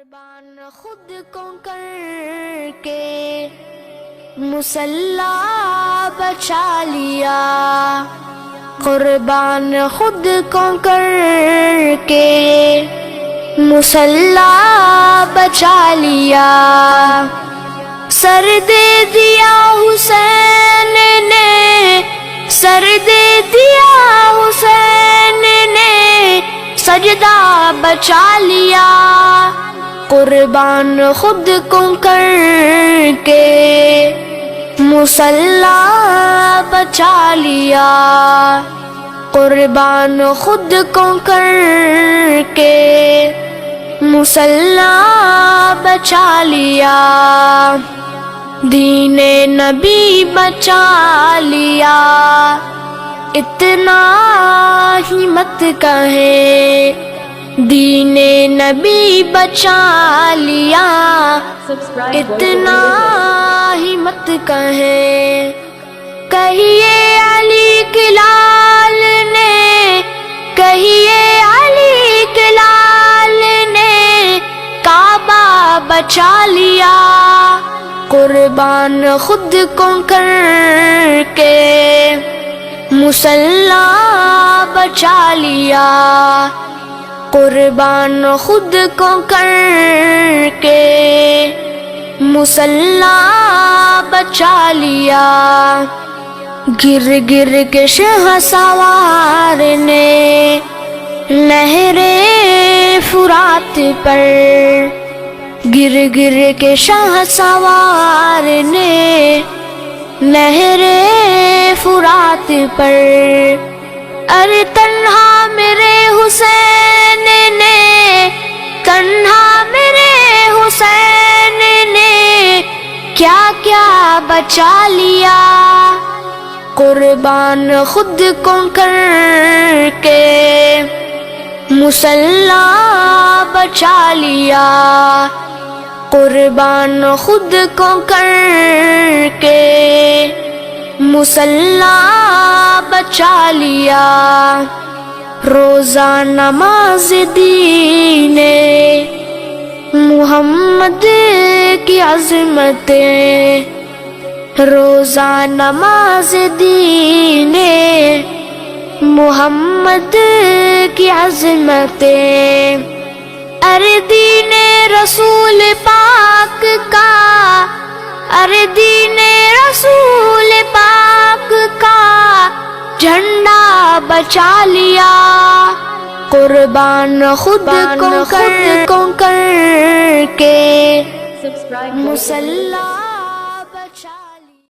قربان خود کو کر کے مصلی بچا لیا، قربان خود کو کر کے مصلی بچا لیا، سر دے دیا حسین نے، سر دے دیا حسین نے، سجدہ بچا لیا، قربان خود کو کر کے مصلی بچا لیا، قربان خود کو کر کے مصلی بچا لیا، دین نبی بچا لیا، اتنا ہی مت کہیں دین نبی بچا لیا، اتنا ہی مت کہیں، کہیے علی کے لال نے، کہیے علی کے لال نے کعبہ بچا لیا، قربان خود کو کر کے مصلی بچا لیا، قربان خود کو کر کے مصلی بچا لیا، گر گر کے شہسوار نے نہر فرات پر، گر گر کے شہسوار نے نہر فرات پر، ارے تنہا میرے حسین نے، تنہا میرے حسین نے کیا کیا بچا لیا، قربان خود کو کر کے مصلی بچا لیا، قربان خود کو کر کے مصلی بچا لیا، روزہ نماز دین محمد کی عظمتیں، روزہ نماز دین محمد کی عظمتیں، ارے دین رسول پاک کا، ارے دین رسول پاک کا جھنڈا بچا لیا، قربان خود کو کر کے مصلی